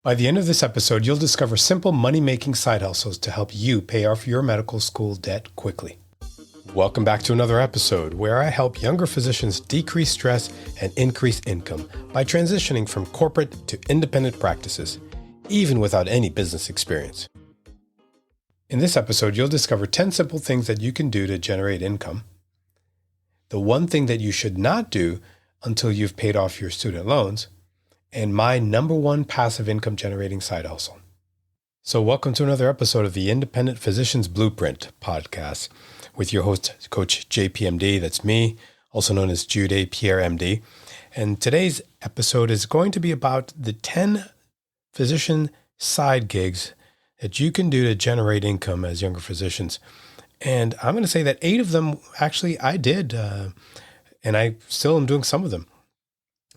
By the end of this episode, you'll discover simple money-making side hustles to help you pay off your medical school debt quickly. Welcome back to another episode where I help younger physicians decrease stress and increase income by transitioning from corporate to independent practices, even without any business experience. In this episode, you'll discover 10 simple things that you can do to generate income, the one thing that you should not do until you've paid off your student loans, and my number one passive income generating side hustle. So welcome to another episode of the Independent Physician's Blueprint podcast with your host, Coach JPMD. That's me, also known as Jude Pierre MD. And today's episode is going to be about the 10 physician side gigs that you can do to generate income as younger physicians. And I'm going to say that 8 of them, actually, I did, and I still am doing some of them.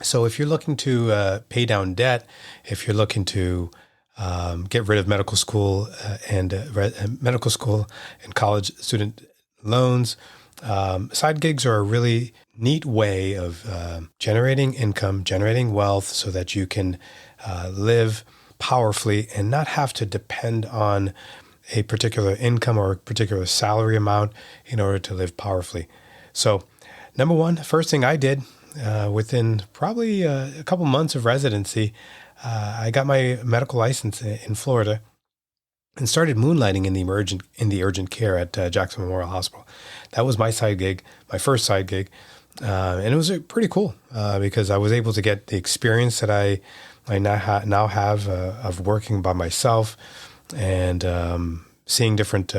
So if you're looking to pay down debt, if you're looking to get rid of medical school and college student loans, side gigs are a really neat way of generating income, generating wealth so that you can live powerfully and not have to depend on a particular income or a particular salary amount in order to live powerfully. So number one, first thing I did within probably a couple months of residency, I got my medical license in Florida and started moonlighting in the urgent care at Jackson Memorial Hospital. That was my side gig, my first side gig, and it was pretty cool because I was able to get the experience that I now have of working by myself and seeing different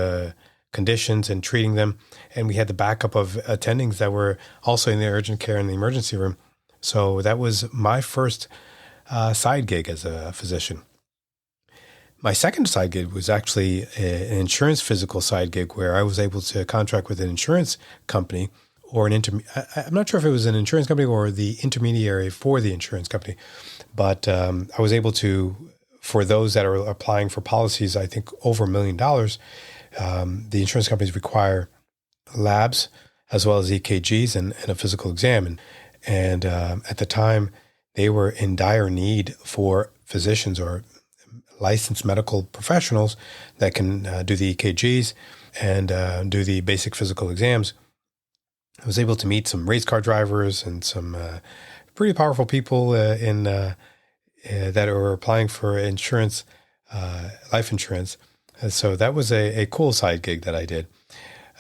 conditions and treating them. And we had the backup of attendings that were also in the urgent care in the emergency room. So that was my first side gig as a physician. My second side gig was actually an insurance physical side gig where I was able to contract with an insurance company or I'm not sure if it was an insurance company or the intermediary for the insurance company, but I was able to, for those that are applying for policies, I think over $1 million, the insurance companies require labs as well as EKGs and a physical exam. And at the time, they were in dire need for physicians or licensed medical professionals that can do the EKGs and do the basic physical exams. I was able to meet some race car drivers and some pretty powerful people that are applying for insurance, life insurance. So that was a cool side gig that I did.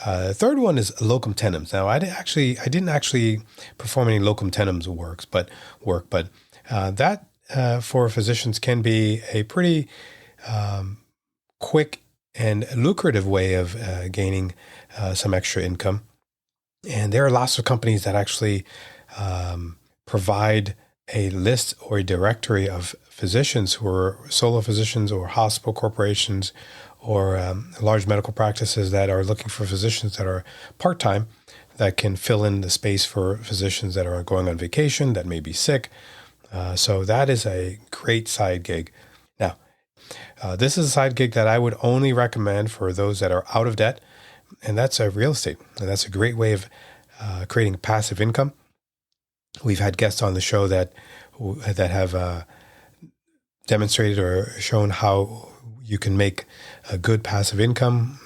The third one is Locum Tenens. Now, I didn't actually perform any Locum Tenens work, but that for physicians can be a pretty quick and lucrative way of gaining some extra income. And there are lots of companies that actually provide a list or a directory of physicians who are solo physicians or hospital corporations or large medical practices that are looking for physicians that are part-time that can fill in the space for physicians that are going on vacation, that may be sick. So that is a great side gig. Now, this is a side gig that I would only recommend for those that are out of debt, and that's real estate. And that's a great way of creating passive income. We've had guests on the show that have demonstrated or shown how you can make a good passive income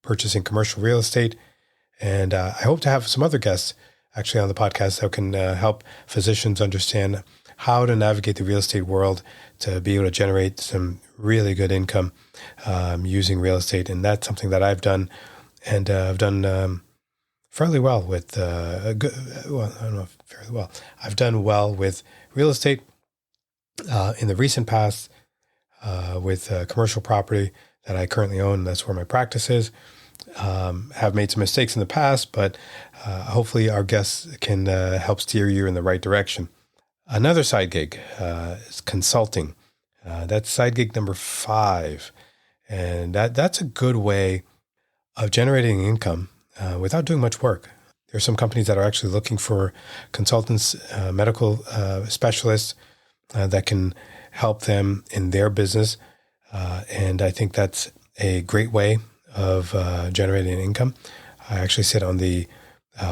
purchasing commercial real estate. And I hope to have some other guests actually on the podcast that can help physicians understand how to navigate the real estate world to be able to generate some really good income using real estate. And that's something that I've done, and I've done fairly well with I don't know if fairly well. I've done well with real estate in the recent past with commercial property that I currently own. That's where my practice is. Have made some mistakes in the past, but hopefully our guests can help steer you in the right direction. Another side gig is consulting. That's side gig number 5. And that's a good way of generating income without doing much work. There are some companies that are actually looking for consultants, medical specialists that can help them in their business. And I think that's a great way of generating income. I actually sit on the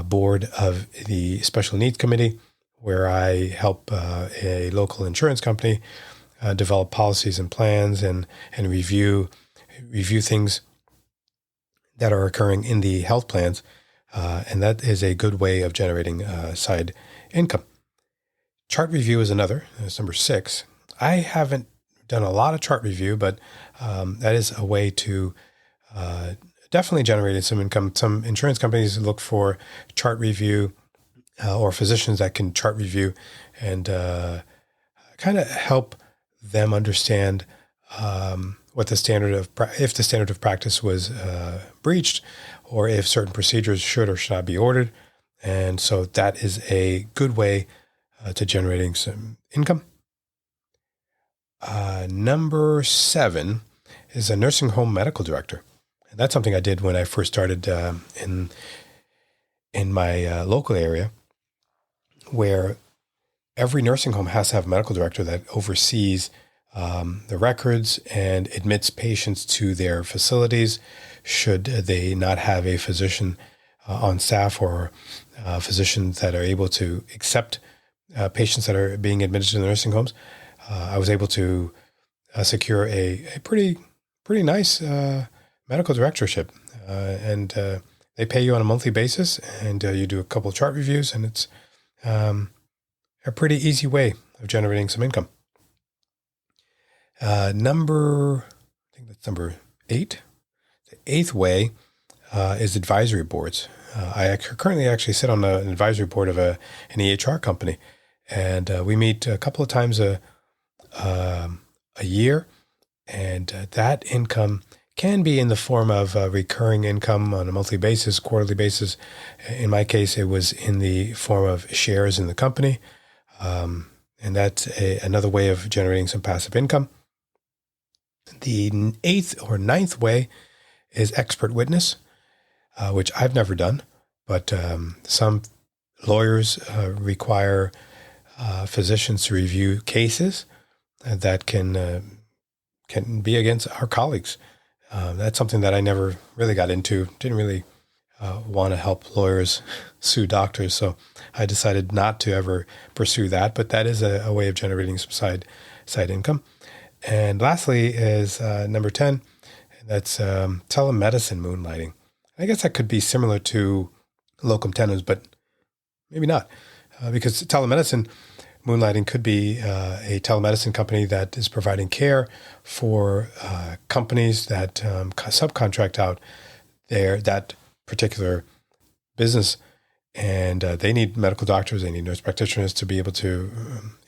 board of the Special Needs Committee, where I help a local insurance company develop policies and plans and review things that are occurring in the health plans. And that is a good way of generating side income. Chart review is another. That's number 6. I haven't done a lot of chart review, but that is a way to definitely generate some income. Some insurance companies look for chart review or physicians that can chart review and kind of help them understand what the standard of if the standard of practice was breached, or if certain procedures should or should not be ordered. And so that is a good way to generating some income. Number 7 is a nursing home medical director. And that's something I did when I first started in my local area, where every nursing home has to have a medical director that oversees the records and admits patients to their facilities should they not have a physician on staff or physicians that are able to accept patients that are being admitted to the nursing homes. I was able to secure a pretty nice medical directorship, and they pay you on a monthly basis, and you do a couple of chart reviews, and it's a pretty easy way of generating some income. Number 8. The 8th way is advisory boards. I currently actually sit on an advisory board of an EHR company, and we meet a couple of times a year, and that income can be in the form of recurring income on a monthly basis, quarterly basis. In my case, it was in the form of shares in the company, and that's another way of generating some passive income. The 8th or 9th way is expert witness, which I've never done, but some lawyers require physicians to review cases that can be against our colleagues. That's something that I never really got into. Didn't really want to help lawyers sue doctors, so I decided not to ever pursue that. But that is a way of generating some side income. And lastly is number 10. That's telemedicine moonlighting. I guess that could be similar to Locum Tenens, but maybe not, because telemedicine moonlighting could be a telemedicine company that is providing care for companies that subcontract out that particular business, and they need medical doctors, they need nurse practitioners to be able to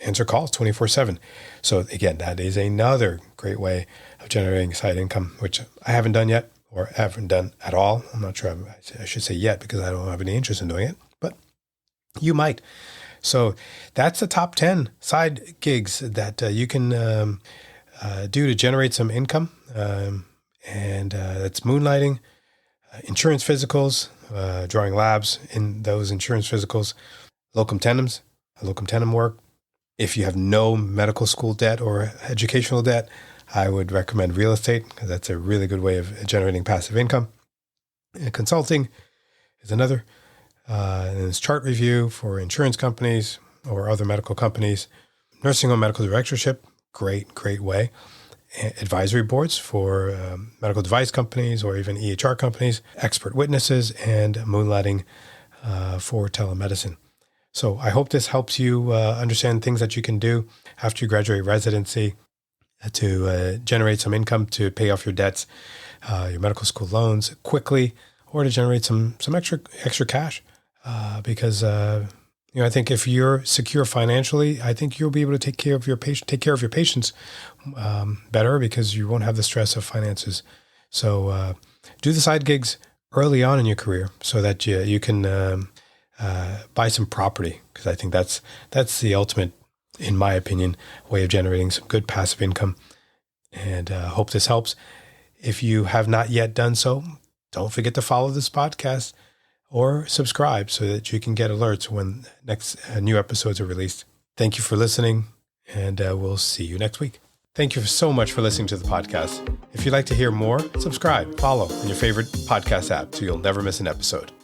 answer calls 24/7. So again, that is another great way of generating side income, which I haven't done yet, or haven't done at all. I'm not sure I should say yet, because I don't have any interest in doing it, but you might. So that's the top 10 side gigs that you can do to generate some income. And that's moonlighting, insurance physicals, drawing labs in those insurance physicals, locum tenens work. If you have no medical school debt or educational debt, I would recommend real estate, because that's a really good way of generating passive income. And consulting is another. And it's chart review for insurance companies or other medical companies. Nursing home medical directorship, great way. Advisory boards for medical device companies or even EHR companies. Expert witnesses, and moonlighting for telemedicine. So I hope this helps you understand things that you can do after you graduate residency to generate some income to pay off your debts, your medical school loans quickly, or to generate some extra cash. Because I think if you're secure financially, I think you'll be able to take care of your patients better, because you won't have the stress of finances. So do the side gigs early on in your career so that you can buy some property, because I think that's the ultimate, in my opinion, way of generating some good passive income. And hope this helps. If you have not yet done so, don't forget to follow this podcast or subscribe so that you can get alerts when next new episodes are released. Thank you for listening, and we'll see you next week. Thank you so much for listening to the podcast. If you'd like to hear more, subscribe, follow in your favorite podcast app so you'll never miss an episode.